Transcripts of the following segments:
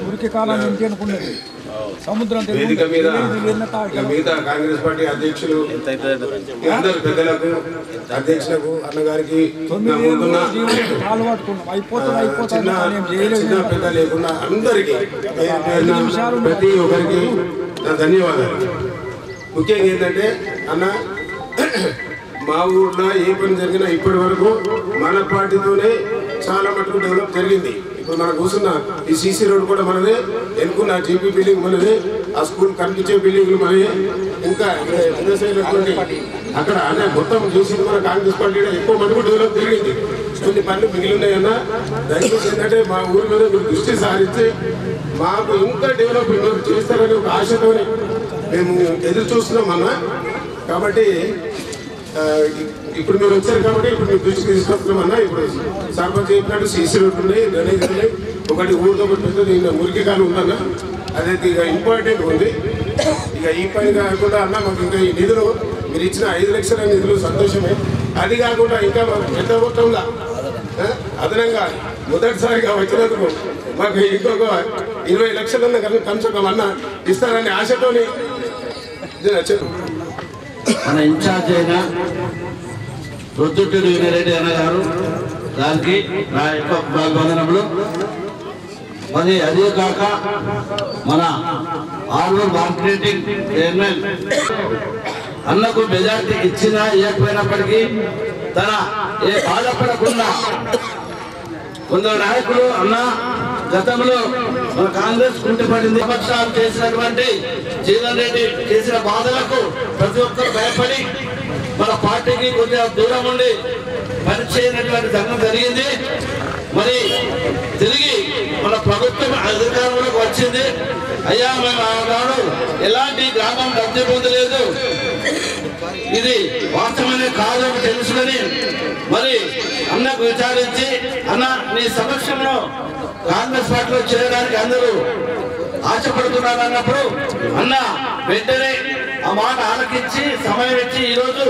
మురికి కాలం ఏంటి అనుకున్నది సముద్రం మిగతా కాంగ్రెస్ పార్టీ అధ్యక్షులు అందరు పెద్దలకు అధ్యక్షులకు అన్నగారికి చిన్న పెద్ద లేకుండా అందరికీ ప్రతి ఒక్కరికి నా ధన్యవాదాలు. ముఖ్యంగా ఏంటంటే అన్న మా ఊర్లో ఏ పని జరిగినా ఇప్పటి వరకు మన పార్టీతోనే చాలా మటుకు డెవలప్ జరిగింది. ఇప్పుడు మనం కూర్చున్న ఈ సీసీ రోడ్ కూడా మనదే, ఎన్నుకున్న జీపీ బిల్డింగ్ మనదే, ఆ స్కూల్ కనిపించే బిల్డింగ్లు మనదే, ఇంకా అక్కడ అనే మొత్తం చూసి మన కాంగ్రెస్ పార్టీ ఎక్కువ మటుకు డెవలప్ జరిగింది. కొన్ని పనులు మిగిలి ఉన్నాయన్నా దయచేసి ఏంటంటే మా ఊరి మీద మీరు దృష్టి సారించి మాకు ఇంకా డెవలప్మెంట్ చేస్తారని ఒక ఆశతోనే మేము ఎదురు చూస్తున్నాం అన్న. కాబట్టి ఇప్పుడు మీరు వచ్చారు కాబట్టి ఇప్పుడు మీరు దృష్టికి తీసుకొస్తున్నామన్నా. ఇప్పుడు సర్పంచ్ చెప్పినట్టు సీసీ రోడ్లు ఉన్నాయి, డ్రైనేజ్ ఉన్నాయి, ఒకటి ఊరితో పెద్దది ఇంకా మురికి కాలం ఉందన్న, అదైతే ఇక ఇంపార్టెంట్ ఉంది. ఇక ఈ పని కాకుండా అన్న మాకు ఇంకా ఈ నిధులు మీరు ఇచ్చిన 5 లక్షల నిధులు సంతోషమే. అది కాకుండా ఇంకా మాకు పెద్ద మొత్తంలో అదనంగా మొదటిసారిగా వచ్చినందుకు మాకు ఇంకొక 20 లక్షలన్న కనీసం అన్న ఇస్తారని ఆశతోని మన ఇన్ఛార్జ్ అయిన ప్రొద్దుటూరు వీరారెడ్డి అన్న గారు దానికి నా యొక్క వందనములు. మరి అదే కాక మన ఆర్వర్ మార్కెటింగ్ చైర్మన్ అన్నకు మెజార్టీ ఇచ్చినా ఇవ్వకపోయినప్పటికీ తన ఏ బాధపడకుండా కొందరు నాయకులు అన్న గతంలో మన కాంగ్రెస్ కుంటిపడింది పక్షాలు చేసినటువంటి జీవన్ రెడ్డి చేసిన బాధలకు ప్రతి ఒక్కరు భయపడి మన పార్టీకి కొద్దిగా దూరం ఉండి పనిచేయనటువంటి సంఘం జరిగింది. మరి తిరిగి మన ప్రభుత్వం అధికారంలోకి వచ్చింది. అయ్యా మేము ఆనాడు ఎలాంటి గ్రామం లబ్ధి పొందలేదు, ఇది వాస్తవమే కాదు అని తెలుసుకొని మరి అన్నకు విచారించి అన్న నీ సమక్షంలో కాంగ్రెస్ పార్టీలో చేరడానికి అందరూ ఆశపడుతున్నారు అన్నప్పుడు అన్న వెంటనే ఆ మాట ఆలకించి సమయం ఇచ్చి ఈరోజు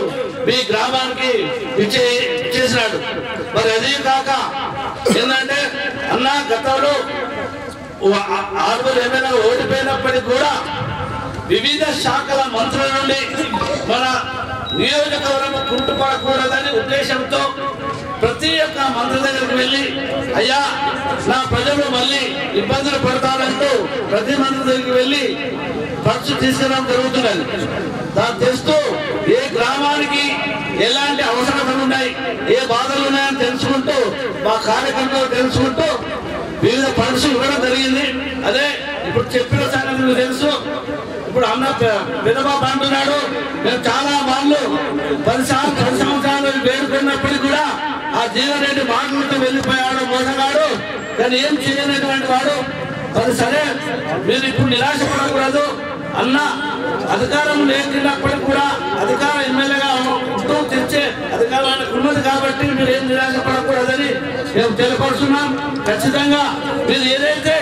మీ గ్రామానికి ఇచ్చేసినాడు. మరి అదే కాక ఏంటంటే అన్న గతంలో 6 ఎమ్మెల్యేలు ఓడిపోయినప్పటికీ కూడా వివిధ శాఖల మంత్రుల నుండి మన నియోజకవర్గం కుంటుపడకూడదని ఉద్దేశంతో ప్రతి ఒక్క మంత్రి దగ్గరికి వెళ్ళి అయ్యా నా ప్రజలు మళ్ళీ ఇబ్బందులు పడతారంటూ ప్రతి మంత్రి దగ్గరికి వెళ్ళి ఖర్చు తీసుకురావడం జరుగుతున్నది. దాన్ని తెస్తూ ఏ గ్రామానికి ఎలాంటి అవసరాలు ఉన్నాయి, ఏ బాధలు ఉన్నాయని తెలుసుకుంటూ మా కార్యకర్తలు తెలుసుకుంటూ వివిధ ఫండ్స్ ఇవ్వడం జరిగింది. అదే ఇప్పుడు చెప్పిన సంగతి మీకు తెలుసు. ఇప్పుడు అన్న పెద్దబాబు అంటున్నాడు మేము చాలా వాళ్ళు 10 సంవత్సరాలు వేడుకున్నప్పటికీ కూడా ఆ జీవన్ రెడ్డి మాటలతో వెళ్ళిపోయాడు మోసగాడు, కానీ ఏం చేయనటువంటి వాడు. మరి సరే మీరు ఇప్పుడు నిరాశపడకూడదు అన్న, అధికారం లేకున్నప్పటికీ కూడా అధికార ఎమ్మెల్యేగా ఉంటూ తెచ్చే అధికారానికి ఉన్నది కాబట్టి మీరు ఏం నిరాశపడకూడదని మేము తెలియపరుస్తున్నాం. ఖచ్చితంగా మీరు ఏదైతే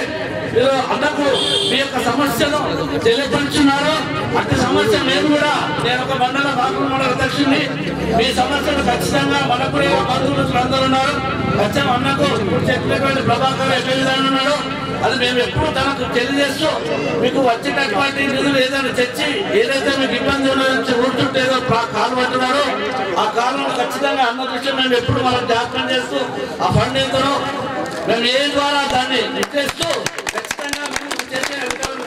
మీరు అన్నకు మీ యొక్క సమస్యను తెలియపరుచున్నారో అట్టి సమస్య నేను కూడా, నేను ఒక మండల అధ్యక్షుడిని, మీ సమస్యను ఖచ్చితంగా మనకు బంధువులు అందరూ ఉన్నారు. ఖచ్చితంగా అన్నకు చెప్పినటువంటి ప్రభాకర్ ఎమ్మెల్యే ఉన్నాడు, అది మేము ఎప్పుడు తనకు తెలియజేస్తూ మీకు వచ్చేటటువంటి నిధులు ఏదైనా తెచ్చి ఏదైతే మీకు ఇబ్బంది కూర్చుంటే ఏదో కాలు పట్టున్నారో ఆ కాలంలో ఖచ్చితంగా అన్న దృష్టి మేము ఎప్పుడు మనం జ్ఞాపకం చేస్తూ ఆ ఫండ్ ఎంతనో మేము ఏ ద్వారా దాన్ని నిర్దేశిస్తూ ఖచ్చితంగా మేము చేసే అధికారులు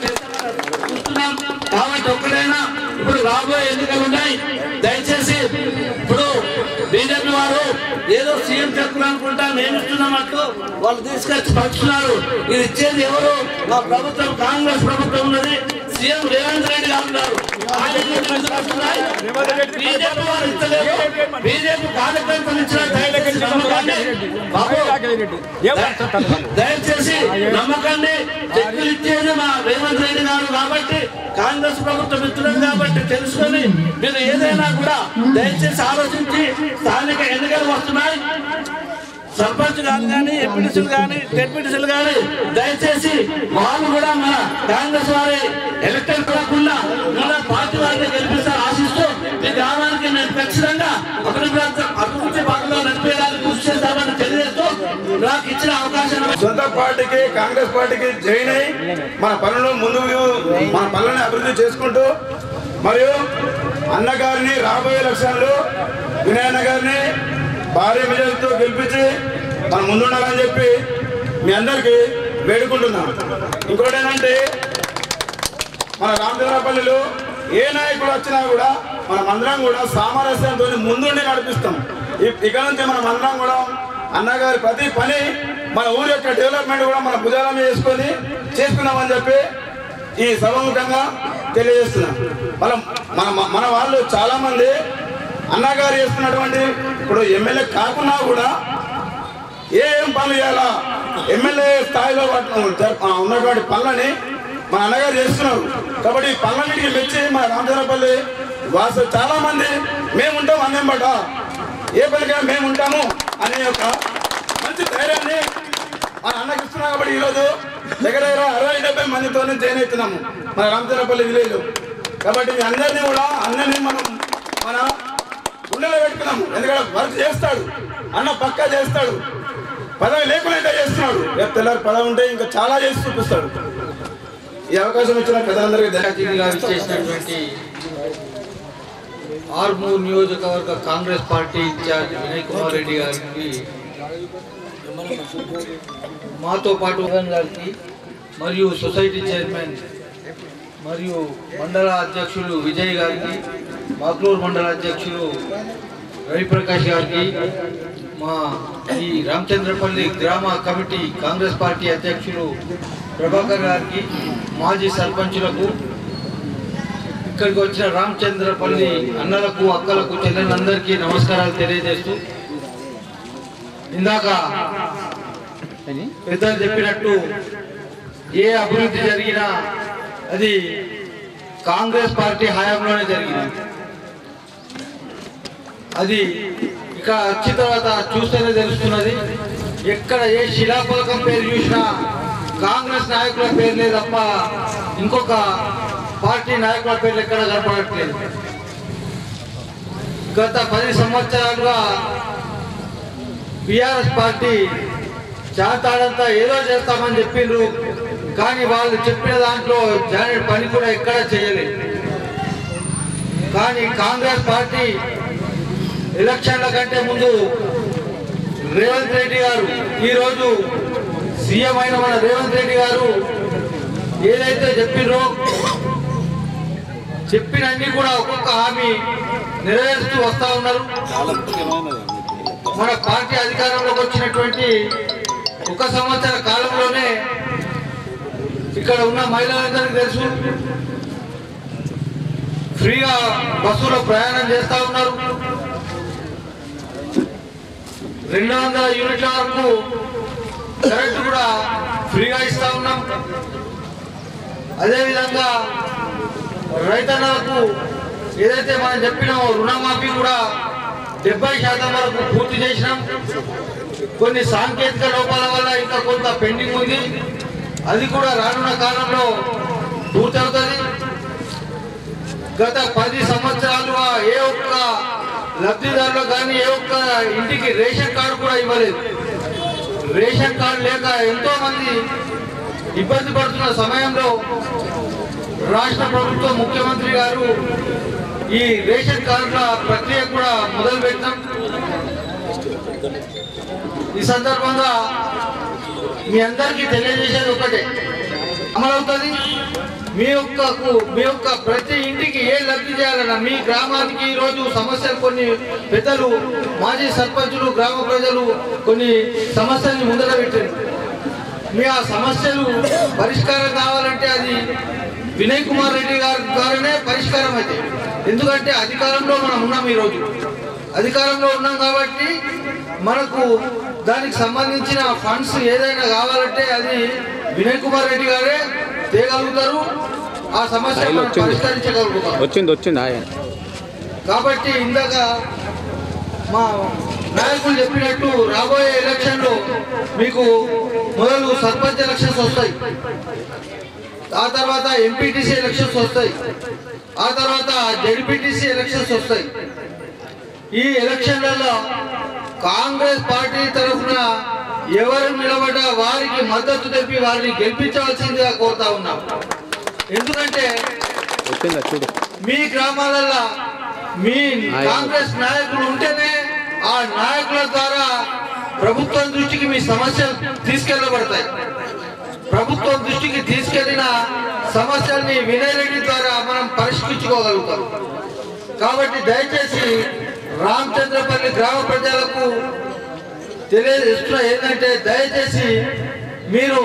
చూస్తున్నాం. కాబట్టి ఒక్కడైనా ఇప్పుడు రాబోయే ఎన్నికలు ఉన్నాయి, దయచేసి ఇప్పుడు బీజేపీ వారు ఏదో సీఎం చెక్కులు అనుకుంటా మేము ఇస్తున్నామంటూ వాళ్ళు తీసుకొచ్చి పంచుతున్నారు. ఇది ఇచ్చేది ఎవరు? మా ప్రభుత్వం కాంగ్రెస్ ప్రభుత్వం ఉన్నది, సీఎం రేవంత్ రెడ్డి గారు ఉన్నారు. బీజేపీ వారు ఇస్తలేదు, బీజేపీ కార్యకర్తలు ఇచ్చిన దయచేసి నమ్మకాన్ని చెక్కులు ఇచ్చేది మా రేవంత్ రెడ్డి గారు కాబట్టి కాంగ్రెస్ ప్రభుత్వం ఇస్తున్నది కాబట్టి తెలుసుకొని మీరు ఏదైనా కూడా దయచేసి ఆలోచించి స్థానిక ఎన్నికలు వస్తున్నాయి, సర్పంచ్ గారు కానీ ఎంపీటీసీలు కానీ డెప్యూటీసీలు కానీ దయచేసి వాళ్ళు కూడా మన కాంగ్రెస్ వారి ఎలక్టెడ్ కాకుండా మన పార్టీ వారిని గెలిపిస్తారు ఆశిస్తూ మీ గ్రామానికి నేను ఖచ్చితంగా అభివృద్ధి భాగంలో నడిపేయడానికి కృషి చేస్తామని తెలియజేస్తూ నాకు ఇచ్చిన అవకాశం సొంత పార్టీకి కాంగ్రెస్ పార్టీకి జాయిన్ అయ్యి మన పనులు ముందుకు మన పనులను అభివృద్ధి చేసుకుంటూ మరియు అన్నగారిని రాబోయే ఎలక్షన్లో వినాయన్న గారిని భారీ మెజారిటీతో గెలిపించి మనం ముందుండాలని చెప్పి మీ అందరికీ వేడుకుంటున్నాం. ఇంకోటి ఏంటంటే మన రామచంద్రపల్లిలో ఏ నాయకుడు వచ్చినా కూడా మనం అందరం కూడా సామరస్యంతో ముందుండి నడిపిస్తాం. ఇక నుంచి మనం అందరం కూడా అన్నగారి ప్రతి పని మన ఊరి యొక్క డెవలప్మెంట్ కూడా మన భుజాల మీద వేసుకొని చేసుకున్నామని చెప్పి ఈ సభముఖంగా తెలియజేస్తున్నాం. మన వాళ్ళు చాలామంది అన్నగారు చేస్తున్నటువంటి ఇప్పుడు ఎమ్మెల్యే కాకున్నా కూడా ఏం పనులు చేయాలా ఎమ్మెల్యే స్థాయిలో ఉన్నటువంటి పనులని మన అన్నగారు చేస్తున్నారు. కాబట్టి ఈ పనులన్నిటికీ మెచ్చి మన రామచంద్రపల్లి వాసు చాలా మంది మేముంటాం అన్నం బట ఏ పనిగా మేముంటాము అనే ఒక మంచి ధైర్యాన్ని మన అన్నకి ఇస్తున్నాం. కాబట్టి ఈరోజు దగ్గర 60-70 మందితో జాయిన్ అవుతున్నాము మన రామచంద్రపల్లి విలేజ్. కాబట్టి మీ అందరినీ కూడా అన్నని మన గుండెలో పెట్టుకున్నాము. ఎందుకంటే వర్క్ చేస్తాడు అన్న, పక్కా చేస్తాడు, పదవి లేకుండా చేస్తున్నాడు. రేపు తెల్లారి పదవి ఉంటే ఇంకా చాలా చేసి చూపిస్తాడు. ఈ అవకాశం ఇచ్చిన పెద్దలందరికీ చేసినటువంటి ఆర్మూర్ నియోజకవర్గ కాంగ్రెస్ పార్టీ ఇన్ఛార్జ్ వినయ్ కుమార్ రెడ్డి గారికి, మాతో పాటు గారికి మరియు సొసైటీ చైర్మన్ మరియు మండల అధ్యక్షులు విజయ్ గారికి, మాక్లూరు మండల అధ్యక్షులు రవిప్రకాష్ గారికి, మా ఈ రామచంద్రపల్లి గ్రామ కమిటీ కాంగ్రెస్ పార్టీ అధ్యక్షులు ప్రభాకర్ గారికి, మాజీ సర్పంచులకు, ఇక్కడికి వచ్చిన రామచంద్రపల్లి అన్నలకు, అక్కలకు, చెల్లెలందరికీ నమస్కారాలు తెలియజేస్తూ, ఇందాక పెద్దలు చెప్పినట్టు ఏ అభివృద్ధి జరిగినా అది కాంగ్రెస్ పార్టీ హయాంలోనే జరిగింది. అది ఇక్కడ వచ్చిన తర్వాత చూస్తేనే తెలుస్తున్నది. ఎక్కడ ఏ శిలాఫలకం పేరు చూసినా కాంగ్రెస్ నాయకుల పేర్లే తప్ప ఇంకొక పార్టీ నాయకుల పేర్లు ఎక్కడ కనపడట్లేదు. గత 10 సంవత్సరాలుగా బీఆర్ఎస్ పార్టీ చేతాడంతా ఏదో చేస్తామని చెప్పిండ్రు, కానీ వాళ్ళు చెప్పిన దాంట్లో జాయిన్ పని కూడా ఎక్కడ చేయలేదు. కానీ కాంగ్రెస్ పార్టీ ఎలక్షన్ల కంటే ముందు రేవంత్ రెడ్డి గారు, ఈరోజు సీఎం అయిన మన రేవంత్ రెడ్డి గారు ఏదైతే చెప్పినో చెప్పినన్ని కూడా ఒక్కొక్క హామీ నెరవేరుస్తూ వస్తూ ఉన్నారు. మన పార్టీ అధికారంలోకి వచ్చినటువంటి 1 సంవత్సర కాలంలోనే ఇక్కడ ఉన్న మహిళలందరికీ తెలుసు, ఫ్రీగా బస్సులో ప్రయాణం చేస్తూ ఉన్నారు. 200 యూనిట్ల వరకు కరెంటు కూడా ఫ్రీగా ఇస్తా ఉన్నాం. అదేవిధంగా రైతన్నలకు ఏదైతే మనం చెప్పినామో రుణమాఫీ కూడా 70% వరకు పూర్తి చేసినాం. కొన్ని సాంకేతిక లోపాల వల్ల ఇంకా కొంత పెండింగ్ ఉంది, అది కూడా రానున్న కాలంలో పూర్తవుతుంది. గత 10 సంవత్సరాలుగా ఏ ఒక్క లబ్ధిదారులు కానీ ఏ ఒక్క ఇంటికి రేషన్ కార్డు కూడా ఇవ్వలేదు. రేషన్ కార్డు లేక ఎంతో మంది ఇబ్బంది పడుతున్న సమయంలో రాష్ట్ర ప్రభుత్వం ముఖ్యమంత్రి గారు ఈ రేషన్ కార్డుల ప్రక్రియ కూడా మొదలుపెట్టాం. ఈ సందర్భంగా మీ అందరికీ తెలియజేసేది ఒకటే, అమలవుతుంది. మీ యొక్క ప్రతి ఇంటికి ఏ లబ్ధి చేయాలన్నా మీ గ్రామానికి ఈరోజు సమస్యలు కొన్ని పెద్దలు మాజీ సర్పంచులు గ్రామ ప్రజలు కొన్ని సమస్యల్ని ముందర పెట్టారు. మీ ఆ సమస్యలు పరిష్కారం కావాలంటే అది వినయ్ కుమార్ రెడ్డి గారి ద్వారానే పరిష్కారం అయితే. ఎందుకంటే అధికారంలో మనం ఉన్నాం, ఈరోజు అధికారంలో ఉన్నాం కాబట్టి మనకు దానికి సంబంధించిన ఫండ్స్ ఏదైనా కావాలంటే అది వినయ్ కుమార్ రెడ్డి గారే తేగలుగుతారు, ఆ సమస్య పరిష్కరించగలుగుతారు. కాబట్టి ఇందాక మా నాయకులు చెప్పినట్టు రాబోయే ఎలక్షన్లో మీకు మొదలు సర్పంచ్ ఎలక్షన్స్ వస్తాయి, ఆ తర్వాత ఎంపీటీసీ ఎలక్షన్స్ వస్తాయి, ఆ తర్వాత జెడ్పీటీసీ ఎలక్షన్స్ వస్తాయి. ఈ ఎలక్షన్లలో కాంగ్రెస్ పార్టీ తరఫున ఎవరు నిలబడ్డా వారికి మద్దతు తెలిపి వారిని గెలిపించవలసిందిగా కోరుతా ఉన్నాం. ఎందుకంటే మీ గ్రామాలలో మీ కాంగ్రెస్ నాయకులు ఉంటేనే ఆ నాయకుల ద్వారా ప్రభుత్వం దృష్టికి మీ సమస్యలు తీసుకెళ్లబడతాయి. ప్రభుత్వం దృష్టికి తీసుకెళ్లిన సమస్యల్ని వినయ్ రెడ్డి ద్వారా మనం పరిష్కరించుకోగలుగుతాం. కాబట్టి దయచేసి రామచంద్రపల్లి గ్రామ ప్రజలకు తెలియజేస్తున్న ఏంటంటే, దయచేసి మీరు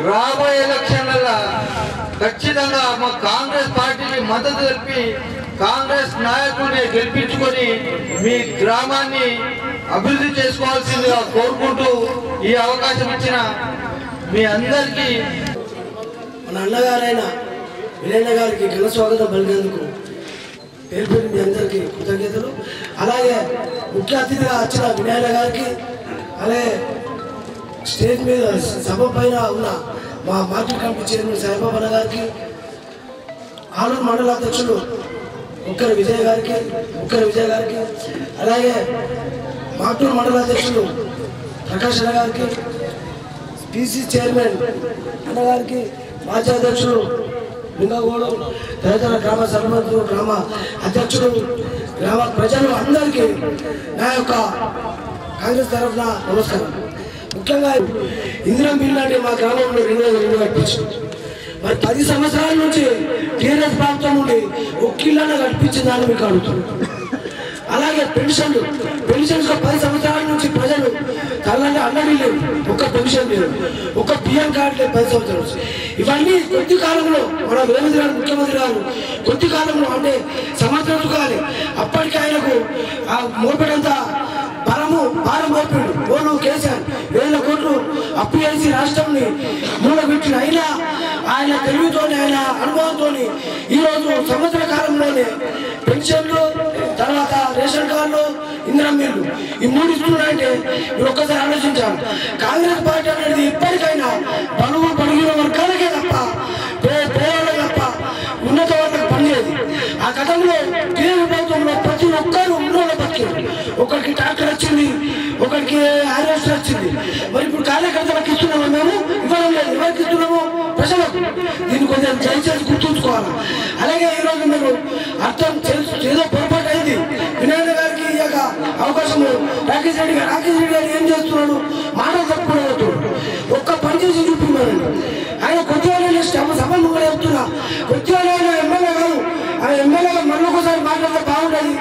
రాబోయే ఎలక్షన్లలో ఖచ్చితంగా మా కాంగ్రెస్ పార్టీకి మద్దతు తెలిపి కాంగ్రెస్ నాయకుల్ని గెలిపించుకొని మీ గ్రామాన్ని అభివృద్ధి చేసుకోవాల్సిందిగా కోరుకుంటూ ఈ అవకాశం ఇచ్చిన మీ అందరికీ మన అన్నగారైన వినయ్ గారికి ఘన స్వాగతం పలికేందుకు పేరు మీ అందరికీ కృతజ్ఞతలు. అలాగే ముఖ్య అతిథిగా వచ్చిన వినయ్ గారికి, అలాగే స్టేజ్ మీద సభ పైన ఉన్న మా మార్కెట్ కమిటీ చైర్మన్ సాయిబాబా గారికి, ఆలూరు మండల అధ్యక్షులు ముక్కర విజయ్ గారికి, అలాగే మాటూరు మండల అధ్యక్షులు ప్రకాష్ అన్న గారికి, పీసీ చైర్మన్ అన్నగారికి, మాజీ అధ్యక్షులు లింగగౌడు, తదితర గ్రామ సర్పంచులు, గ్రామ అధ్యక్షులు, గ్రామ ప్రజలు అందరికీ నా యొక్క కాంగ్రెస్ తరఫున నమస్కారం. ముఖ్యంగా ఇందిరం బిల్లు అంటే మా గ్రామంలో 2 కట్టించింది. మరి 10 సంవత్సరాల నుంచి టీఆర్ఎస్ ప్రాంతం నుండి ఒక్క ఇళ్ళను కట్టించిందని మీకు అడుగుతున్నాను. అలాగే పెన్షన్స్ 10 సంవత్సరాల నుంచి ప్రజలు తల్లంటే అన్నది లేదు, ఒక్క పెన్షన్ లేదు, ఒక్క పిఎం కార్డు లేదు 10 సంవత్సరాల నుంచి. ఇవన్నీ కొద్ది కాలంలో మన రేవంత్ గారు ముఖ్యమంత్రి గారు కొద్ది కాలంలో అంటే సంవత్సరం కాలే అప్పటికి ఆయనకు ఆ మోపెడంతా భారం మోపాడు. ఓను కేసీఆర్ 1000 కోట్లు అప్పు చేసి రాష్ట్రాన్ని మూలబెట్టిన అయినా ఆయన తెలివితోనే ఆయన అనుభవంతో ఈరోజు సంవత్సర కాలంలోనే పెన్షన్లు తర్వాత రేషన్ కార్డులు ఇందిరమ్మ ఇల్లు ఈ మూడు ఇస్తున్నాయంటే మీరు ఒక్కసారి ఆలోచించాలి. కాంగ్రెస్ పార్టీ అనేది ఇప్పటికైనా బలుగు పడిగిన వర్గాలకే తప్ప పేదలకు తప్ప ఉన్నత వర్గాలకు పనిచేది. ఆ గతంలో టీఆర్ఎస్ ప్రభుత్వంలో ప్రతి ఒక్కరు ఉన్నోళ్ళ బతికారు. ఒకరికి ట్రాక్టర్ వచ్చింది, ఒకరికి హార్వెస్టర్ వచ్చింది. మరి ఇప్పుడు కార్యకర్తలకు ఇస్తున్నాము, మేము ఇవ్వడం లేదు. ఎవరికి ఇస్తున్నాము? ప్రజలకు. దీన్ని కొంచెం దయచేసి గుర్తుంచుకోవాలి. అలాగే ఈరోజు మీరు అర్థం ఏదో పొరపాటు అయింది. వినాయక గారికి ఇయ్యాక అవకాశం రాకేష్ రెడ్డి గారు ఏం చేస్తున్నాడు? మాటలు తప్పుకోవద్దు, ఒక్క పని చేసి చూపిస్తున్నాడు. ఆయన కొద్దిగా సభను కూడా చెప్తున్నా, కొద్దిగా ఎమ్మెల్యే కాదు, ఆ ఎమ్మెల్యేగా మరొకసారి మాట్లాడితే బాగుంటుంది.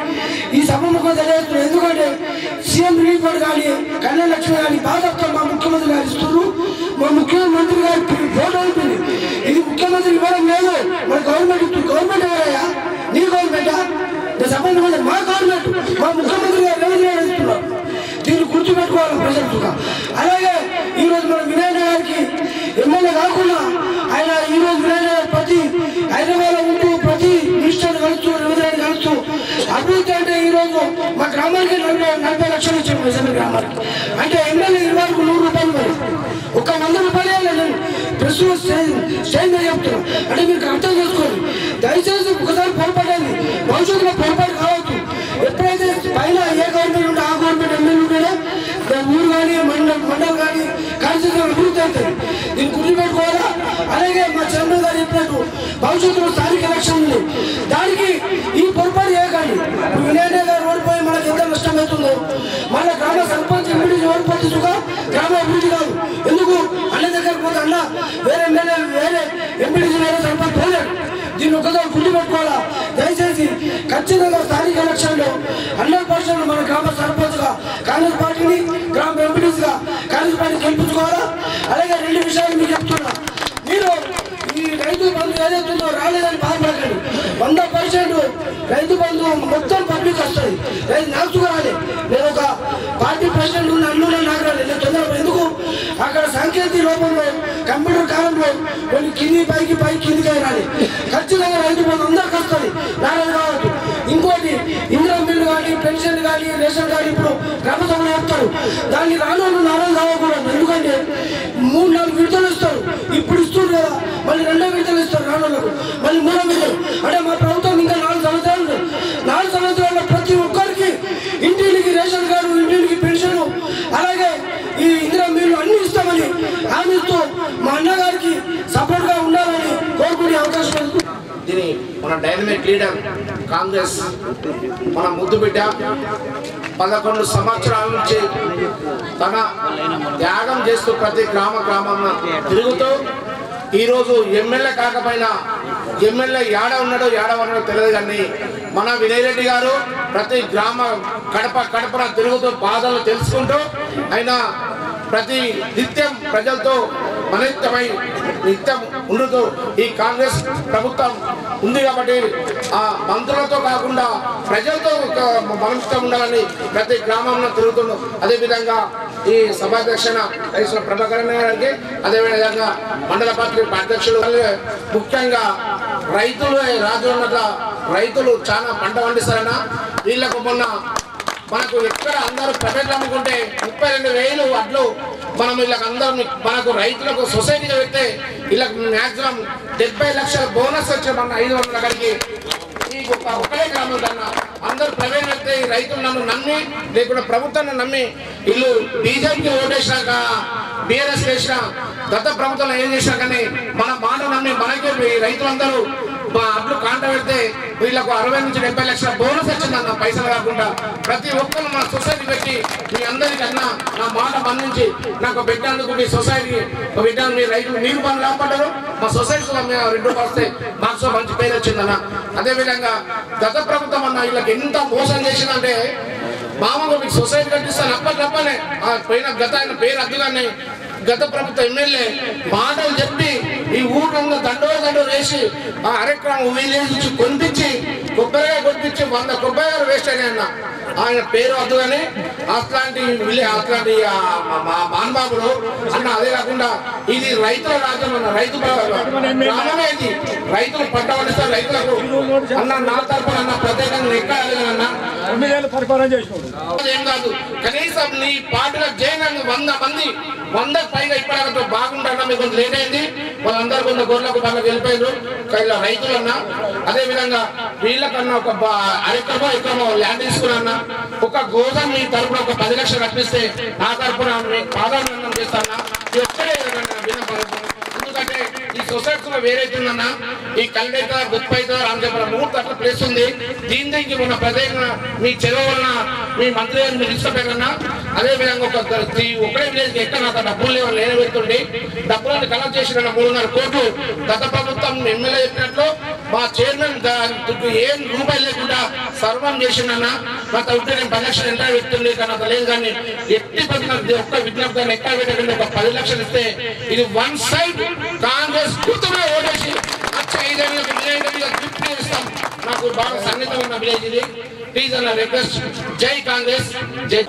ఈ సభ ముఖం తెలియజేస్తున్నారు. ఎందుకంటే సీఎం రిలీఫ్ ఫండ్ కానీ కళ్యాణ లక్ష్మి కానీ బాగా మా ముఖ్యమంత్రి గారు ఇస్తున్నారు. మా ముఖ్యమంత్రి గారి ఫోటో ఉంటుంది. ఇది ముఖ్యమంత్రి ఇవ్వడం లేదు, మన గవర్నమెంట్ ఇస్తుంది. గవర్నమెంట్ ఎవరయ్యా? నీ గవర్నమెంటా? సభ మా గవర్నమెంట్, మా ముఖ్యమంత్రి గారు రేవంత్ ఇస్తున్నారు. దీన్ని గుర్తుపెట్టుకోవాలి ప్రజలు. అలాగే ఈరోజు మన వినాయక గారికి ఎమ్మెల్యే కాకుండా ఆయన ఈరోజు వినాయక గారు ప్రతి హైదరాబాద్లో ఉంటూ ప్రతి మినిస్టర్ని కలుస్తూ రేవంత్ కలుస్తూ అభివృద్ధి అంటే ఈరోజు మా గ్రామానికి 40 లక్షలు ఇచ్చాము. నిజాం గ్రామానికి అంటే ఎమ్మెల్యే 20 100 రూపాయలు. మరి ఒక 100 రూపాయలే నేను ప్రెస్ స్టేజ్ మీద చెప్తున్నాను. అంటే మీరు అర్థం చేసుకోండి. దయచేసి ఒకసారి పొరపాటండి, భవిష్యత్తులో పొరపాటు కావచ్చు. ఎప్పుడైతే పైన ఏ గవర్నమెంట్ ఉంటే ఆ గవర్నమెంట్ ఎమ్మెల్యే ఉంటేనే ఊరు కానీ మండలం కానీ కాన్స్టిట్యూషన్ అభివృద్ధి అవుతుంది. దీన్ని గుర్తుపెట్టుకోవాలా. అలాగే మా చంద్రబాబు గారు చెప్పినట్టు భవిష్యత్తులో స్థానిక ఎలక్షన్ ఉంది, దానికి ఈ పొరపాటు చేయకండి. వినాయక గారు ఓడిపోయి మనకు ఎంత నష్టం అవుతుందో, మన గ్రామ సర్పంచ్ ఎంపీడీ ఓడిపోతుందిగా గ్రామ అభివృద్ధి కాదు. ఎందుకు అన్న దగ్గర పోతే అన్న వేరే ఎమ్మెల్యే వేరే ఎంపీడీ వేరే సర్పంచ్ పోలేడు. దీన్ని ఒకసారి గుర్తుపెట్టుకోవాలా. దయచేసి ఖచ్చితంగా స్థానిక ఎలక్షన్లో 100% మన గ్రామ సర్పంచ్గా కాంగ్రెస్ పార్టీని, గ్రామ ఎంపీడీస్గా కాంగ్రెస్ పార్టీ గెలిపించుకోవాలా. అలాగే 2 విషయాలు మీకు చెప్తున్నా. మీరు ఈ రైతు బంధు ఏదైతుందో రాలేదని బాధపడకండి. 100% రైతు బంధు మొత్తం పబ్లిక్ వస్తుంది. నాకు రాలే, నేను ఒక పార్టీ ప్రెసిడెంట్ ఉన్న అన్నులో నాకు రాలేదు. నేను తొందరగా ఎందుకు అక్కడ సాంకేతిక రూపంలో కంప్యూటర్ కాలంలో కొన్ని కింది పైకి కిందికి రాలి. ఖచ్చితంగా రైతు బంధు అందరికి వస్తుంది, రాలేదు కావచ్చు. ఇంకోటి ఇందిరమ్మ ఇల్లు కానీ పెన్షన్ కానీ రేషన్ కానీ ఇప్పుడు గ్రామ సభలో చెప్తారు. దాన్ని రాను నాలుగు కావకూడదు. ఎందుకంటే 3-4 విడతలు ఇస్తారు. ఇప్పుడు ఇస్తుంది కదా, మళ్ళీ 2వ విడతలు ఇస్తారు రానులకు, మళ్ళీ 3వ విడతలు. అంటే మా ప్రభుత్వం ఇంకా 4 సంవత్సరాలు, 4 సంవత్సరాల్లో ప్రతి ఒక్కరికి ఇంటికి రేషన్ కార్డు, ఇంటికి పెన్షన్, అలాగే ఈ ఇందిరమ్మ ఇల్లు అన్ని ఇస్తామని హామీతో మా అన్నగారికి సపోర్ట్గా ఉండాలని కోరుకునే అవకాశం. దీని మన డైనమిక్ లీడర్ కాంగ్రెస్ మన ముద్దు బిడ్డ 11 సంవత్సరాల నుంచి తన త్యాగం చేస్తూ ప్రతి గ్రామంలో తిరుగుతూ ఈరోజు ఎమ్మెల్యే కాకపోయినా ఎమ్మెల్యే ఏడ ఉన్నాడో తెలియదు. కానీ మన వినయ్ రెడ్డి గారు ప్రతి గ్రామ కడపన తిరుగుతూ బాధలు తెలుసుకుంటూ ఆయన ప్రతి నిత్యం ప్రజలతో మనిత్తమై నిత్యం ఉండుతూ ఈ కాంగ్రెస్ ప్రభుత్వం ఉంది కాబట్టి ఆ మంత్రులతో కాకుండా ప్రజలతో మనిష్టం ఉండాలని ప్రతి గ్రామంలో తిరుగుతున్నాం. అదేవిధంగా ఈ సభాధ్యక్షన వహించిన ప్రభాకరన్ గారికి, అదేవిధంగా మండల పార్టీ అధ్యక్షులు, ముఖ్యంగా రైతులు రాజు ఉన్నట్ల రైతులు చాలా పంట పండిస్తారన్న. వీళ్ళకు మొన్న మనకు ఎక్కడ అందరూ ప్రైవేట్లు అమ్ముకుంటే 32,000 వడ్లు మనం వీళ్ళకి అందరం మనకు రైతులకు సొసైటీగా పెడితే వీళ్ళకి మ్యాక్సిమం 70 లక్షల బోనస్ వచ్చే మన 500 అక్కడికి ఈ ఒక్కడే గ్రామం కన్నా అందరూ ప్రైవేట్ పెడితే ఈ రైతులు నన్ను నమ్మి లేకుండా ప్రభుత్వాన్ని నమ్మి వీళ్ళు బీజేపీకి ఓటేసినాక బీఆర్ఎస్ వేసిన గత ప్రభుత్వంలో ఏం చేసినా కానీ మన మాట నమ్మి మనకే రైతులందరూ మా అడ్లు కాంట పెడితే వీళ్ళకు 60 నుంచి 70 లక్షల బోనస్ వచ్చిందన్న. పైసలు కాకుండా ప్రతి ఒక్కరు మా సొసైటీ పెట్టి మీ అందరికన్నా నా మాట మన్నించి నాకు పెట్టేందుకు మీ సొసైటీ బిడ్డ మీ రైతులు నీరు పనులు కాపాడారు. మా సొసైటీలో మేము 2 వస్తే మాకు మంచి పేరు వచ్చిందన్న. అదేవిధంగా గత ప్రభుత్వం అన్న వీళ్ళకి ఎంత మోసం చేసిందంటే మామూలుగా మీకు సొసైటీ కట్టిస్తాను అప్పట్లప్పనే పోయిన గత ఆయన పేరు అద్దుగానే గత ప్రభుత్వ ఎమ్మెల్యే మాటలు చెప్పి ఈ ఊళ్ళో దండో వేసి ఆ అరెక్రామ్ విలేజ్ నుంచి కొనిపించి కొబ్బరిగా కొనిపించి 100 కొబ్బరిగా వేస్ట్ అయినా ఆయన పేరు వద్దు కానీ అట్లాంటి మానబాబుడు అన్న. అదే కాకుండా ఇది రైతుల రాజ్యం అన్న, రైతు గ్రామమే ఇది. రైతులు పంట పండిస్తారు, రైతులకు అన్న నా తరపున అన్న ప్రత్యేకంగా ఎక్కాలన్నా ఏం కాదు. కనీసం నీ పార్టీలో జైన్ 100 పైగా ఇప్పటితో బాగుంటారన్న. మీకు కొంచెం లేట్ అయింది, వాళ్ళందరూ కొంత గొర్రెలకు పనులకు వెళ్ళిపోయారు ఇలా రైతులన్నా. అదే విధంగా వీళ్ళకన్నా ఒక ఎక్కడో ల్యాండ్ తీసుకున్నా ఒక గోదాం మీ తరపున ఒక 10 లక్షలు కట్టిస్తే నా తరపున పాదాభినందన చేస్తానా. ఇది ఒక్కడే ఎందుకంటే ఈ సొసైటీలో వేరైతుందన్నా. ఈ కల్లెట గుప్పైత రామచంద్ర 3 తట్ల ప్లేస్ ఉంది. దీనికి మొన్న ప్రత్యేకంగా మీ చెరువు వలన మీ మంత్రి గారిని మీరు ఇష్టపడన్నా. అదే విధంగా ఒకటే విలేజ్కి ఎక్కడ నాకు డబ్బులు లేని పెడుతుండే డబ్బులను కలెక్ట్ చేసిన 3.5 కోట్లు గత ప్రభుత్వం ఎమ్మెల్యే చెప్పినట్లు మా చైర్మన్ ఏం రూపాయలు లేకుండా సర్వం చేసిందన్నా. గత ఉంటే నేను 10 లక్షలు ఎంత పెడుతుంది కానీ అంత లేదు. కానీ ఎట్టి ఒక్క విజ్ఞప్తి ఎక్కడ పెట్టకండి. ఒక 10 లక్షలు ఇస్తే ఇది 1 సైడ్ కాంగ్రెస్ గుర్తుగా ఓటేసి వచ్చే 5 ఏళ్ళకి గిఫ్ట్ ఇస్తాం. నాకు బాగా సన్నిహితం ఉన్న విలేజ్ ఇది. ప్లీజ్ అన్న రిక్వెస్ట్. జై కాంగ్రెస్, జై.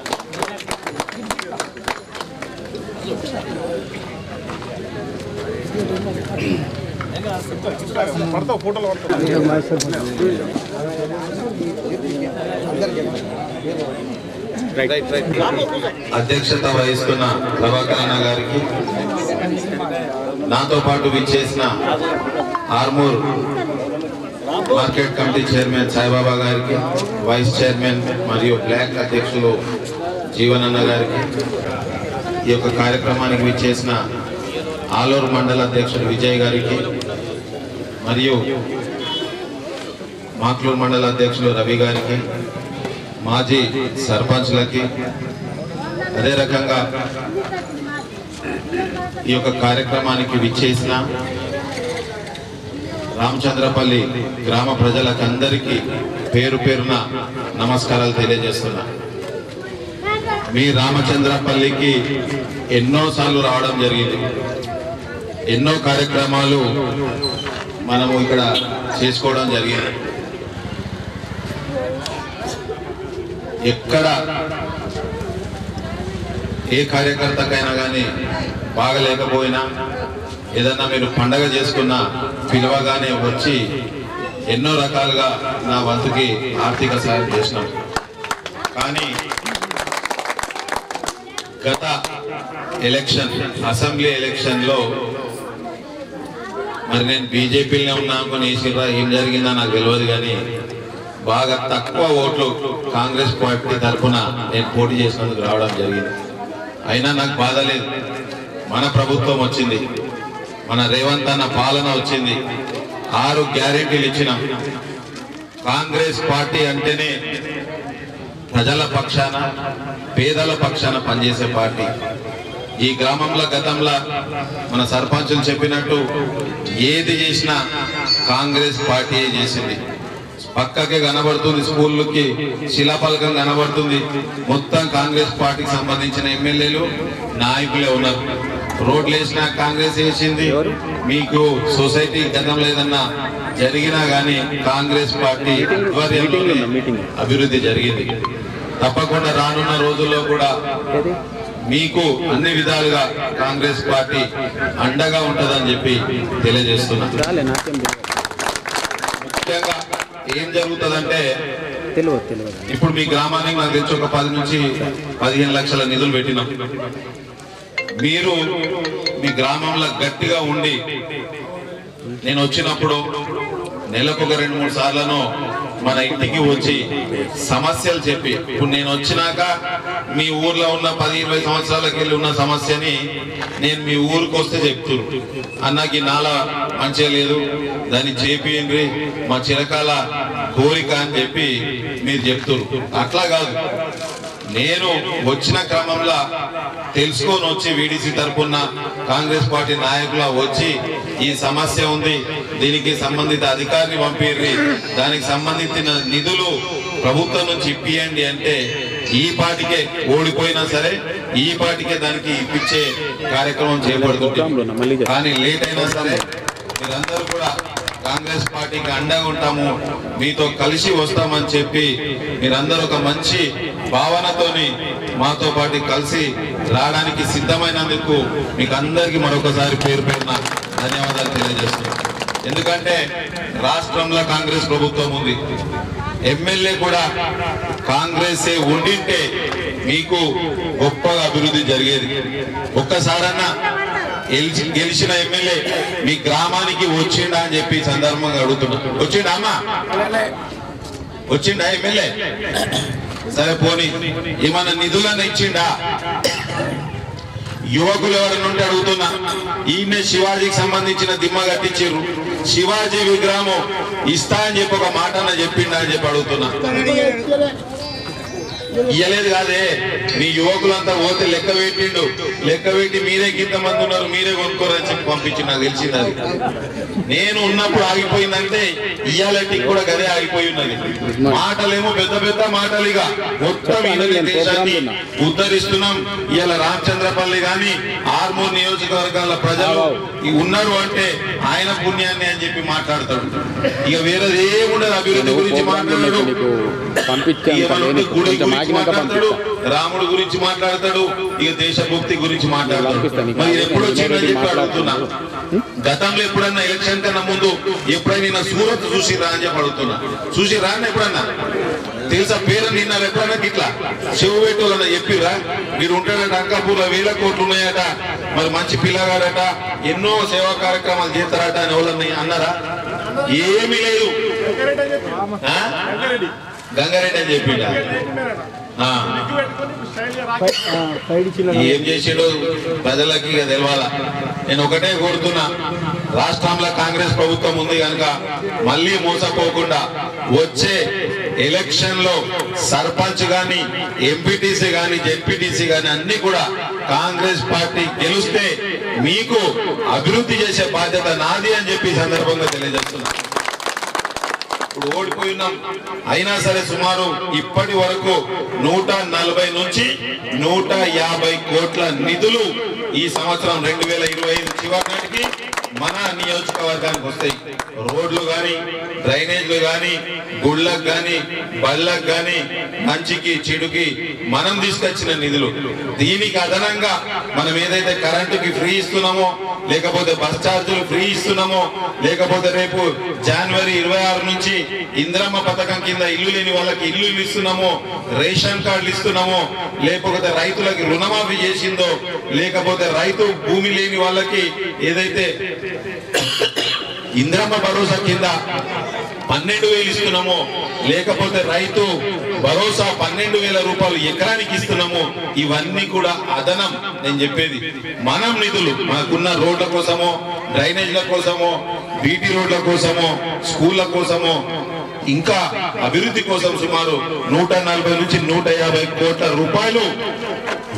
అధ్యక్షత వహిస్తున్న ప్రభాకర్ అన్న గారికి, నాతో పాటు విచ్చేసిన Armoor market committee chairman Saibaba గారికి, వైస్ చైర్మన్ మరియు బ్లాక్ అధ్యక్షులు జీవన్ అన్న గారికి, ఈ యొక్క కార్యక్రమానికి విచ్చేసిన ఆలూరు మండల అధ్యక్షుడు విజయ్ గారికి మరియు మాక్లూరు మండల అధ్యక్షులు రవి గారికి, మాజీ సర్పంచ్లకి, అదే రకంగా ఈ యొక్క కార్యక్రమానికి విచ్చేసిన రామచంద్రపల్లి గ్రామ ప్రజలకందరికీ పేరు పేరున నమస్కారాలు తెలియజేస్తున్నా. మీ రామచంద్రపల్లికి ఎన్నోసార్లు రావడం జరిగింది. ఎన్నో కార్యక్రమాలు మనము ఇక్కడ చేసుకోవడం జరిగింది. ఎక్కడ ఏ కార్యకర్తకైనా కానీ బాగలేకపోయినా ఏదన్నా మీరు పండగ చేసుకున్నా పిలవగానే వచ్చి ఎన్నో రకాలుగా నా వంతుకి ఆర్థిక సాయం చేసినాం. కానీ గత ఎలక్షన్ అసెంబ్లీ ఎలక్షన్లో మరి నేను బీజేపీలోనే ఉన్నా అనుకుని ఏం జరిగిందో నాకు తెలియదు. కానీ బాగా తక్కువ ఓట్లు కాంగ్రెస్ పార్టీ తరఫున నేను పోటీ చేసినందుకు రావడం జరిగింది. అయినా నాకు బాధ లేదు. మన ప్రభుత్వం వచ్చింది, మన రేవంత్ అన్న పాలన వచ్చింది, 6 గ్యారెంటీలు ఇచ్చినాం. కాంగ్రెస్ పార్టీ అంటేనే ప్రజల పక్షాన, పేదల పక్షాన పనిచేసే పార్టీ. ఈ గ్రామంలో గతంలో మన సర్పంచులు చెప్పినట్టు ఏది చేసినా కాంగ్రెస్ పార్టీ చేసింది. పక్కకే కనబడుతుంది, స్కూళ్ళకి శిలాఫలకం కనబడుతుంది. మొత్తం కాంగ్రెస్ పార్టీకి సంబంధించిన ఎమ్మెల్యేలు నాయకులే ఉన్నారు. రోడ్లు వేసినా కాంగ్రెస్ వేసింది. మీకు సొసైటీ గతంలో ఏదన్నా జరిగినా కానీ కాంగ్రెస్ పార్టీ అభివృద్ధి జరిగింది. తప్పకుండా రానున్న రోజుల్లో కూడా మీకు అన్ని విధాలుగా కాంగ్రెస్ పార్టీ అండగా ఉంటుందని చెప్పి తెలియజేస్తున్నా. ముఖ్యంగా ఏం జరుగుతుందంటే ఇప్పుడు మీ గ్రామానికి నాకు తెలిసి ఒక 10 నుంచి 15 లక్షల నిధులు పెట్టినాం. మీరు మీ గ్రామంలో గట్టిగా ఉండి నేను వచ్చినప్పుడు నెలకు ఒక 2-3 సార్లను మన ఇంటికి వచ్చి సమస్యలు చెప్పి, ఇప్పుడు నేను వచ్చినాక మీ ఊర్లో ఉన్న 10-20 సంవత్సరాలకి వెళ్ళి ఉన్న సమస్యని నేను మీ ఊరికి వస్తే చెప్తున్నారు, అన్నకి నాలా మంచిగా లేదు, దాన్ని చేపియండి, మా చిరకాల కోరిక అని చెప్పి మీరు చెప్తున్నారు. అట్లా కాదు, నేను వచ్చిన క్రమంలో తెలుసుకొని వచ్చి వీడీసీ తరఫున కాంగ్రెస్ పార్టీ నాయకుల వచ్చి ఈ సమస్య ఉంది, దీనికి సంబంధిత అధికారిని పంపిర్రి, దానికి సంబంధించిన నిధులు ప్రభుత్వం నుంచి ఇప్పియండి అంటే ఈ పార్టీకే ఓడిపోయినా సరే ఈ పార్టీకే దానికి ఇప్పించే కార్యక్రమం చేపడుతుంది. కానీ లేట్ అయినా సరే మీరందరూ కూడా కాంగ్రెస్ పార్టీకి అండగా ఉంటాము, మీతో కలిసి వస్తామని చెప్పి మీరందరూ ఒక మంచి భావనతోని మాతో పాటు కలిసి రావడానికి సిద్ధమైనందుకు మీకు అందరికీ మరొకసారి పేరు పేరున ధన్యవాదాలు తెలియజేస్తున్నాను. ఎందుకంటే రాష్ట్రంలో కాంగ్రెస్ ప్రభుత్వం ఉంది, ఎమ్మెల్యే కూడా కాంగ్రెసే ఉండింటే మీకు గొప్పగా అభివృద్ధి జరిగేది. ఒక్కసారన్నా గెలిచిన ఎమ్మెల్యే మీ గ్రామానికి వచ్చిండా అని చెప్పి సందర్భంగా అడుగుతున్నా. వచ్చిండా అమ్మా? వచ్చిండా ఎమ్మెల్యే? సరే పోనీ ఏమన్నా నిధులను ఇచ్చిండా? యువకులు ఎవరైనా ఉంటే అడుగుతున్నా. ఈయన శివాజీకి సంబంధించిన దిమ్మ కట్టించారు, శివాజీ విగ్రహం ఇస్తా అని చెప్పి ఒక మాట చెప్పిండా అని చెప్పి అడుగుతున్నా. ఇయ్యలేదు కాదే, మీ యువకులంతా పోతే లెక్క పెట్టిండు, లెక్క పెట్టి మీరే ఇంతమంది ఉన్నారు మీరే కొనుక్కోరని చెప్పి పంపించి నాకు తెలిసింది. అది నేను ఉన్నప్పుడు ఆగిపోయిందంటే ఇయ్యాలకి కూడా గదే ఆగిపోయి ఉన్నది. మాటలేమో పెద్ద పెద్ద మాటలు, ఇక మొత్తం దేశాన్ని ఉద్ధరిస్తున్నాం. ఇవాళ రామచంద్రపల్లి గాని ఆర్మూర్ నియోజకవర్గాల ప్రజలు ఉన్నారు అంటే ఆయన పుణ్యాన్ని అని చెప్పి మాట్లాడతాడు. ఇక వేరేది ఏముండదు. అభివృద్ధి గురించి మాట్లాడాడు, మాట్లాడతాడు, రాముడు గురించి మాట్లాడతాడు, ఇక దేశభక్తి గురించి మాట్లాడతాడు. మరి ఎప్పుడు వచ్చిందని చెప్పి అడుగుతున్నా. గతంలో ఎప్పుడన్నా ఎలక్షన్ కన్నా ముందు ఎప్పుడైనా సూరత్ చూసిరా అని చెప్పి అడుగుతున్నా. చూసిరా అని ఎప్పుడన్నా తెలుసా? పేరు నిన్నారు ఎప్పుడన్నా ఇట్లా శివబెట్టులన్నా చెప్పిరా? మీరు ఉంటాడట అంకాపూర్లో 1000 కోట్లు ఉన్నాయట, మరి మంచి పిల్లగాడట, ఎన్నో సేవా కార్యక్రమాలు చేస్తారట అని ఎవరన్నా అన్నారా? ఏమీ లేదు. గంగారెడ్డి అని చెప్పిండ. ఏం చేసాడు ప్రజలకి తెలవాలా. నేను ఒకటే కోరుతున్నా, రాష్ట్రంలో కాంగ్రెస్ ప్రభుత్వం ఉంది కనుక మళ్ళీ మోసపోకుండా వచ్చే ఎలక్షన్ లో సర్పంచ్ గాని, ఎంపీటీసీ గాని, జెడ్పీటీసీ గాని అన్ని కూడా కాంగ్రెస్ పార్టీ గెలిస్తే మీకు అభివృద్ధి చేసే బాధ్యత నాది అని చెప్పి సందర్భంగా తెలియజేస్తున్నా. ఇప్పుడు ఓడిపోయినాం అయినా సరే సుమారు ఇప్పటి వరకు 140 నుంచి 150 కోట్ల నిధులు ఈ సంవత్సరం 2025 చివరి నాటికి మన నియోజకవర్గానికి వస్తాయి. రోడ్లు గాని, డ్రైనేజ్లు గాని, గుళ్ళకు గాని, బళ్ళకు గాని, మంచికి చెడుకి మనం తీసుకొచ్చిన నిధులు. దీనికి అదనంగా మనం ఏదైతే కరెంటుకి ఫ్రీ ఇస్తున్నామో, లేకపోతే బస్ ఛార్జీలు ఫ్రీ ఇస్తున్నామో, లేకపోతే రేపు జనవరి 26 నుంచి ఇందిరమ్మ పథకం కింద ఇల్లు లేని వాళ్ళకి ఇల్లు ఇస్తున్నామో, రేషన్ కార్డులు ఇస్తున్నామో, లేకపోతే రైతులకి రుణమాఫీ చేసిందో, లేకపోతే రైతు భూమి లేని వాళ్ళకి ఏదైతే ఇందిరమ్మ భరోసా కింద 12,000 ఇస్తున్నామో, లేకపోతే రైతు భరోసా 12,000 రూపాయలు ఎకరానికి ఇస్తున్నాము. ఇవన్నీ కూడా అదనం. నేను చెప్పేది మనం నిధులు మనకున్న రోడ్ల కోసమో, డ్రైనేజ్ల కోసమో, బీటీ రోడ్ల కోసమో, స్కూళ్ల కోసమో, ఇంకా అభివృద్ధి కోసం సుమారు 140 నుంచి 150 కోట్ల రూపాయలు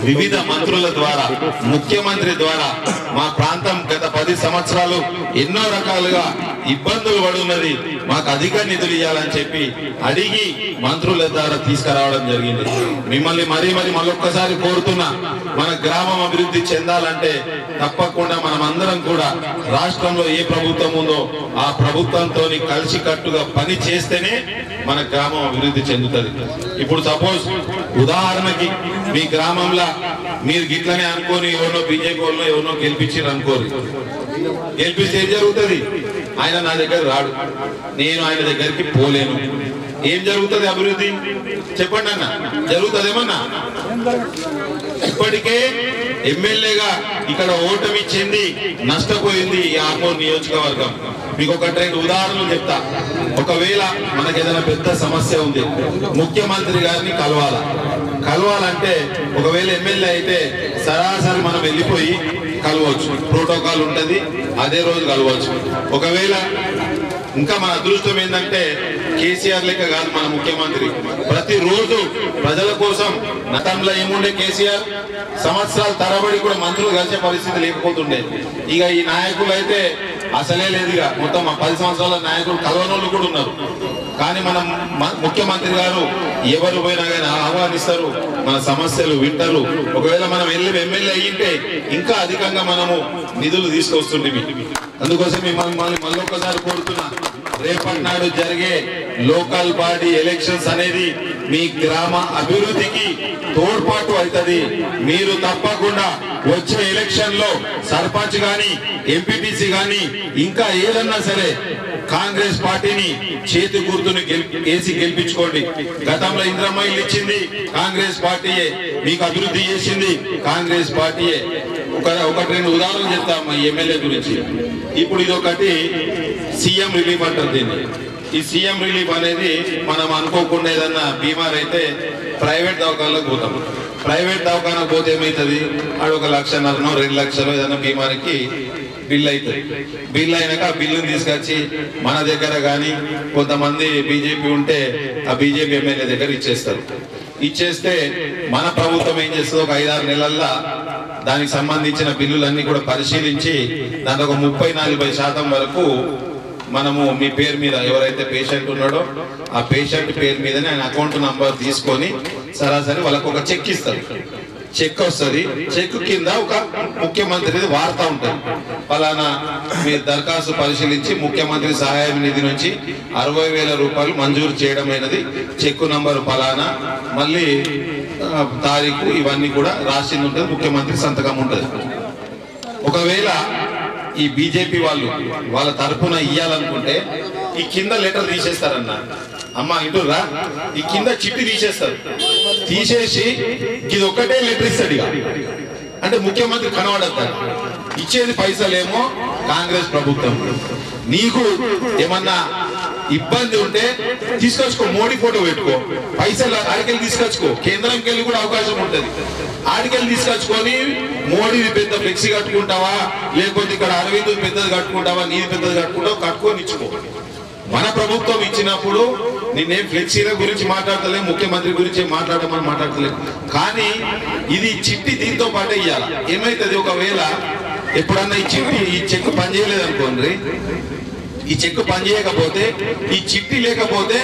వివిధ మంత్రుల ద్వారా, ముఖ్యమంత్రి ద్వారా మా ప్రాంతం గత 10 సంవత్సరాలు ఎన్నో రకాలుగా ఇబ్బందులు పడున్నది, మాకు అధిక నిధులు ఇవ్వాలని చెప్పి అడిగి మంత్రుల ద్వారా తీసుకురావడం జరిగింది. మిమ్మల్ని మరీ మరొక్కసారి కోరుతున్నా, మన గ్రామం అభివృద్ధి చెందాలంటే తప్పకుండా మనం అందరం కూడా రాష్ట్రంలో ఏ ప్రభుత్వం ఉందో ఆ ప్రభుత్వంతో కలిసికట్టుగా పని చేస్తేనే మన గ్రామం అభివృద్ధి చెందుతుంది. ఇప్పుడు సపోజ్ ఉదాహరణకి మీ గ్రామంలో మీరు గిట్లనే అనుకోని ఎవరినో బీజేపీ వాళ్ళు ఎవరినో గెలిపించారు అనుకోరు, గెలిపిస్తే ఏం జరుగుతుంది? ఆయన నా దగ్గర రాడు, నేను ఆయన దగ్గరికి పోలేను. ఏం జరుగుతుంది అభివృద్ధి? చెప్పండి అన్న, జరుగుతుందేమన్నా? ఇప్పటికే ఎమ్మెల్యేగా ఇక్కడ ఓటమి చెంది నష్టపోయింది ఈ ఆర్మూర్ నియోజకవర్గం. మీకు ఒక 2 ఉదాహరణలు చెప్తా. ఒకవేళ మనకి ఏదైనా పెద్ద సమస్య ఉంది, ముఖ్యమంత్రి గారిని కలవాలంటే ఒకవేళ ఎమ్మెల్యే అయితే సరాసరి మనం వెళ్ళిపోయి కలవచ్చు, ప్రోటోకాల్ ఉంటది, అదే రోజు కలవచ్చు. ఒకవేళ ఇంకా మన అదృష్టం ఏంటంటే కేసీఆర్ లెక్క కాదు మన ముఖ్యమంత్రి, ప్రతిరోజు ప్రజల కోసం. గతంలో ఏముండే కేసీఆర్ సంవత్సరాల తరబడి కూడా మంత్రులు కలిసే పరిస్థితి లేకపోతుండే. ఇక ఈ నాయకులు అయితే అసలే లేదు. ఇక మొత్తం 10 సంవత్సరాల నాయకులు కలవనోళ్ళు కూడా ఉన్నారు. కానీ మనం ముఖ్యమంత్రి గారు ఎవరు పోయినా కానీ ఆహ్వానిస్తారు, మన సమస్యలు వింటారు. ఒకవేళ మనం ఎమ్మెల్యే అయ్యింటే ఇంకా అధికంగా మనము నిధులు తీసుకొస్తుంటే అందుకోసం మిమ్మల్ని మళ్ళొక్కసారి కోరుతున్నా, రేపటి నాడు జరిగే లోకల్ బాడీ ఎలక్షన్స్ అనేది మీ గ్రామ అభివృద్ధికి తోడ్పాటు అవుతుంది. మీరు తప్పకుండా వచ్చే ఎలక్షన్ లో సర్పంచ్ గాని, ఎంపీటీసీ గాని, ఇంకా ఏదన్నా సరే కాంగ్రెస్ పార్టీని చేతి గుర్తుని వేసి గెలిపించుకోండి. గతంలో ఇందిరమ్మ ఇల్లు ఇచ్చింది కాంగ్రెస్ పార్టీయే, మీకు అభివృద్ధి చేసింది కాంగ్రెస్ పార్టీయే. ఒకటి రెండు ఉదాహరణలు చెప్తాము ఈ ఎమ్మెల్యే గురించి. ఇప్పుడు ఇది ఒకటి సీఎం రిలీఫ్ అంటారు దీన్ని. ఈ సీఎం రిలీఫ్ అనేది మనం అనుకోకుండా ఏదన్నా బీమార్ అయితే ప్రైవేట్ దవాఖానలోకి పోతాం. ప్రైవేట్ దవాఖానకు పోతే ఏమవుతుంది, ఆడ 1 లక్షన్నరనో 2 లక్షలు ఏదన్నా బీమారికి బిల్ అవుతుంది. బిల్ అయినాక ఆ బిల్లుని తీసుకొచ్చి మన దగ్గర కానీ కొంతమంది బీజేపీ ఉంటే ఆ బీజేపీ ఎమ్మెల్యే దగ్గర ఇచ్చేస్తారు. ఇచ్చేస్తే మన ప్రభుత్వం ఏం చేస్తుంది, ఒక 5-6 నెలల్లో దానికి సంబంధించిన బిల్లులన్నీ కూడా పరిశీలించి దాంట్లో ఒక 30-40% వరకు మనము మీ పేరు మీద ఎవరైతే పేషెంట్ ఉన్నాడో ఆ పేషెంట్ పేరు మీదనే ఆయన అకౌంట్ నంబర్ తీసుకొని సరాసరి వాళ్ళకు ఒక చెక్ ఇస్తారు. చెక్ వస్తుంది. చెక్ కింద ఒక ముఖ్యమంత్రి వార్త ఉంటుంది, ఫలానా మీరు దరఖాస్తు పరిశీలించి ముఖ్యమంత్రి సహాయ నిధి నుంచి 60,000 రూపాయలు మంజూరు చేయడం అయినది, చెక్ నంబరు ఫలానా, మళ్ళీ తారీఖు ఇవన్నీ కూడా రాసింది ఉంటుంది, ముఖ్యమంత్రి సంతకం ఉంటుంది. ఒకవేళ ఈ బీజేపీ వాళ్ళ తరఫున ఇయ్యాలనుకుంటే ఈ కింద లెటర్ తీసేస్తారన్న, అమ్మ ఇటురా, ఈ కింద చిట్టి తీసేస్తారు. తీసేసి ఇది ఒక్కటే లెటర్ ఇస్తాడు. ఇక అంటే ముఖ్యమంత్రి కనబడతాడు. ఇచ్చేది పైసలేమో కాంగ్రెస్ ప్రభుత్వం. నీకు ఏమన్నా ఇబ్బంది ఉంటే తీసుకొచ్చుకో, మోడీ ఫోటో పెట్టుకో, పైసలు ఆడికెళ్ళి తీసుకొచ్చుకో, కేంద్రంకి వెళ్ళి కూడా అవకాశం ఉంటుంది. ఆడికెళ్ళి తీసుకొచ్చుకొని మోడీది పెద్ద ఫ్లెక్సీ కట్టుకుంటావా, లేకపోతే ఇక్కడ అరవింద్ పెద్దది కట్టుకుంటావా, నీది పెద్దది కట్టుకుంటావా, కట్టుకొని ఇచ్చుకో. మన ప్రభుత్వం ఇచ్చినప్పుడు నేనేం ఫ్లెక్సీల గురించి మాట్లాడతలే, ముఖ్యమంత్రి గురించి మాట్లాడమని మాట్లాడతలే. కానీ ఇది చిట్టి దీంతో పాటే ఇయ్యాల. ఏమైతుంది, ఒకవేళ ఎప్పుడన్నా ఈ చెక్ పనిచేయలేదు అనుకోండి, ఈ చెక్ పనిచేయకపోతే, ఈ చిట్టి లేకపోతే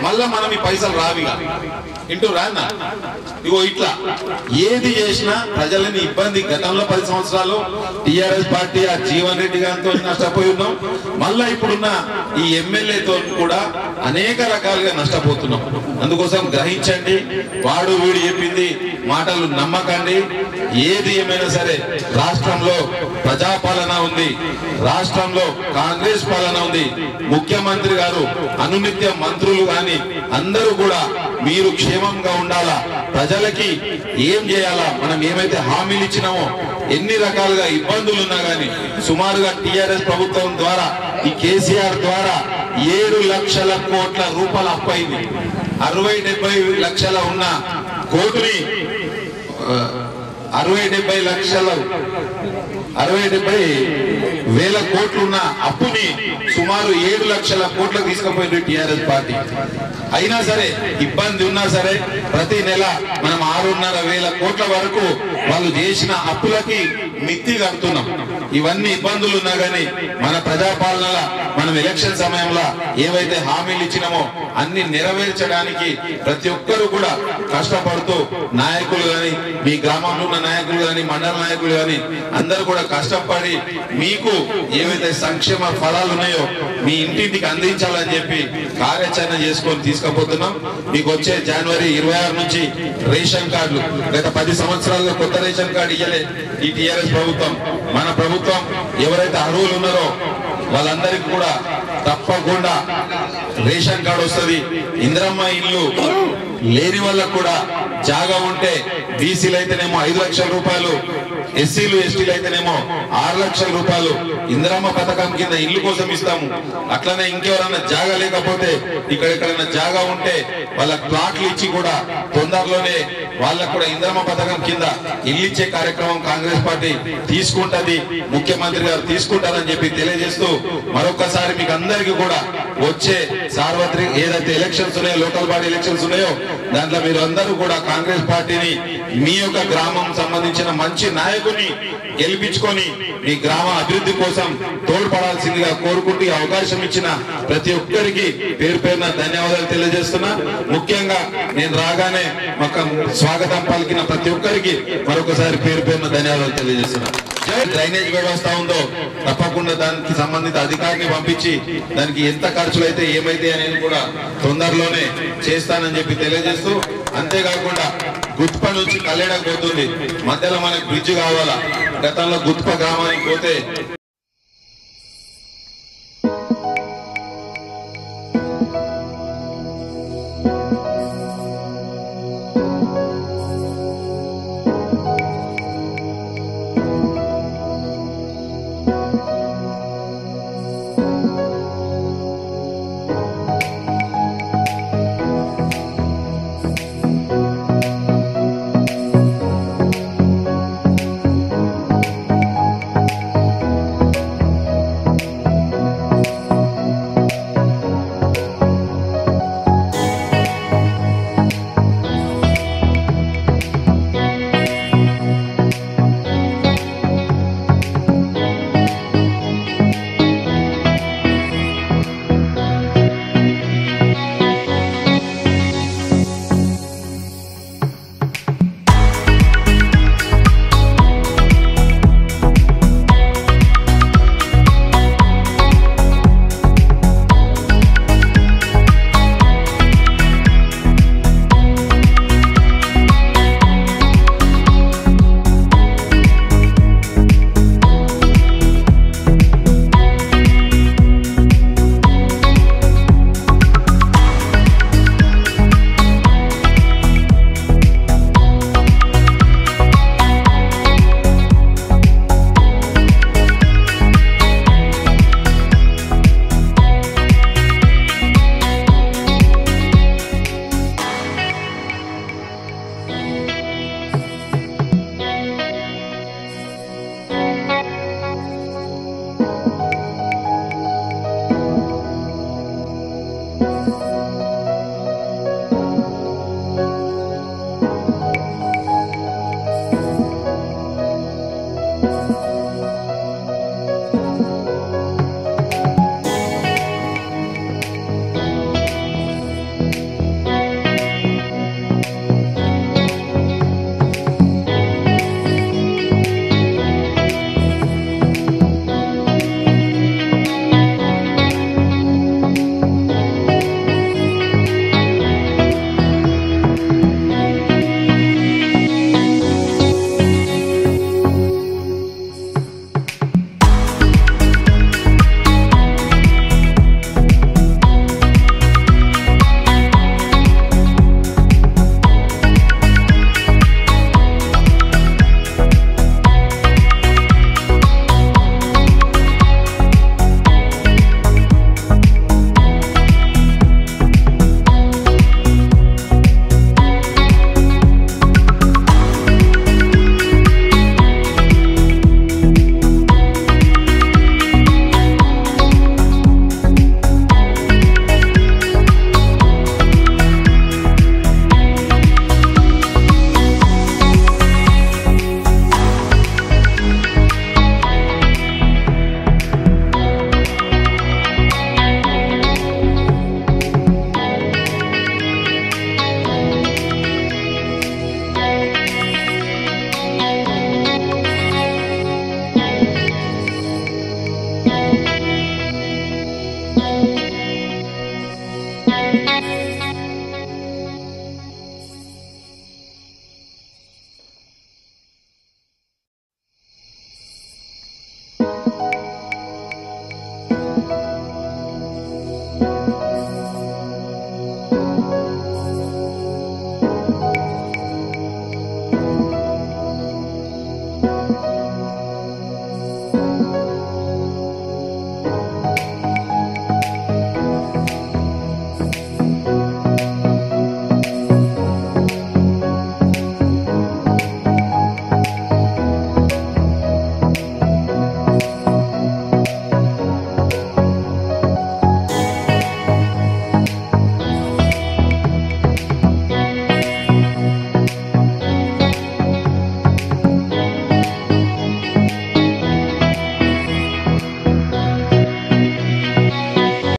మళ్ళా మనం ఈ పైసలు రావిగా ఇంటూ రాన్నా. ఇగో ఇట్లా ఏది చేసినా ప్రజలని ఇబ్బంది. గతంలో 10 సంవత్సరాలు టిఆర్ఎస్ పార్టీ ఆ జీవన్ రెడ్డి గారితో నష్టపోయి ఉన్నాం. మళ్ళా ఇప్పుడున్న ఈ ఎమ్మెల్యేతో కూడా అనేక రకాలుగా నష్టపోతున్నాం. అందుకోసం గ్రహించండి, వాడు వీడు చెప్పింది మాటలు నమ్మకండి. ఏది ఏమైనా సరే రాష్ట్రంలో ప్రజాపాలన ఉంది, రాష్ట్రంలో కాంగ్రెస్ పాలన ఉంది. ముఖ్యమంత్రి గారు, అనునిత్య మంత్రులు కానీ అందరూ కూడా మీరు క్షేమంగా ఉండాలా, ప్రజలకి ఏం చేయాలా, మనం ఏమైతే హామీలు ఇచ్చినామో, ఎన్ని రకాలుగా ఇబ్బందులు ఉన్నా కానీ సుమారుగా టిఆర్ఎస్ ప్రభుత్వం ద్వారా, ఈ కేసీఆర్ ద్వారా 7 లక్షల కోట్ల రూపాయలు అప్పయింది. 60-70 లక్షల ఉన్న కోటుని 60-70 వేల కోట్లున్న అప్పుని సుమారు 7 లక్షల కోట్లకు తీసుకుపోయింది టిఆర్ఎస్ పార్టీ. అయినా సరే ఇబ్బంది ఉన్నా సరే ప్రతి నెల మనం 6,500 కోట్ల వరకు వాళ్ళు చేసిన అప్పులకి మిత్తి కడుతున్నాం. ఇవన్నీ ఇబ్బందులు ఉన్నా కానీ మన ప్రజాపాలన, మనం ఎలక్షన్ సమయంలో ఏవైతే హామీలు ఇచ్చినామో అన్ని నెరవేర్చడానికి ప్రతి ఒక్కరు కూడా కష్టపడుతూ, నాయకులు కానీ, మీ గ్రామంలో ఉన్న నాయకులు కానీ, మండల నాయకులు కానీ అందరూ కూడా కష్టపడి మీకు ఏవైతే సంక్షేమ ఫలాలు ఉన్నాయో మీ ఇంటింటికి అందించాలని చెప్పి కార్యాచరణ చేసుకొని తీసుకుపోతున్నాం. మీకు వచ్చే జనవరి 26 నుంచి రేషన్ కార్డులు, గత 10 సంవత్సరాలుగా కొత్త రేషన్ కార్డు ఇయ్యలే ఈ టిఆర్ఎస్ ప్రభుత్వం. మన ప్రభుత్వం ఎవరైతే అర్హులు ఉన్నారో వాళ్ళందరికీ కూడా తప్పకుండా రేషన్ కార్డు వస్తుంది. ఇందిరమ్మ ఇల్లు లేని వాళ్ళకు కూడా జాగా ఉంటే బీసీలు అయితేనేమో 5 లక్షల రూపాయలు, ఎస్సీలు ఎస్టీలు అయితేనేమో 6 లక్షల రూపాయలు ఇందిరమ్మ పథకం కింద ఇల్లు కోసం ఇస్తాము. అట్లనే ఇంకెవరన్నా జాగా లేకపోతే, ఎక్కడైనా జాగా ఉంటే వాళ్ళ ప్లాట్లు ఇచ్చి కూడా తొందరలోనే వాళ్ళకు కూడా ఇందిరమ్మ పథకం కింద ఇల్లు ఇచ్చే కార్యక్రమం కాంగ్రెస్ పార్టీ తీసుకుంటది, ముఖ్యమంత్రి గారు తీసుకుంటారని చెప్పి తెలియజేస్తూ మరొకసారి మీకు అందరికీ కూడా వచ్చే సార్వత్రిక ఏదైతే ఎలక్షన్స్ ఉన్నాయో, లోకల్ బాడీ ఎలక్షన్స్ ఉన్నాయో, దాంట్లో మీరు అందరూ కూడా కాంగ్రెస్ పార్టీని, మీ యొక్క గ్రామం సంబంధించిన మంచి నాయకుని గెలిపించుకొని మీ గ్రామ అభివృద్ధి కోసం తోడ్పడాల్సిందిగా కోరుకుంటూ ఈ అవకాశం ఇచ్చిన ప్రతి ఒక్కరికి పేరు పేరున ధన్యవాదాలు తెలియజేస్తున్నా. ముఖ్యంగా నేను రాగానే మాకు స్వాగతం పలికిన ప్రతి ఒక్కరికి మరొకసారి పేరు పేరున ధన్యవాదాలు తెలియజేస్తున్నా. డ్రైనేజ్ వ్యవస్థ ఉందో తప్పకుండా దానికి సంబంధిత అధికారిని పంపించి దానికి ఎంత ఖర్చులు అయితే ఏమైతే అనేది కూడా తొందరలోనే చేస్తానని చెప్పి తెలియజేస్తూ, అంతేకాకుండా గుత్ప నుంచి కళ్యాణకు పోతుంది, మధ్యలో మనకు బ్రిడ్జ్ కావాలా. గతంలో గుత్ప గ్రామానికి పోతే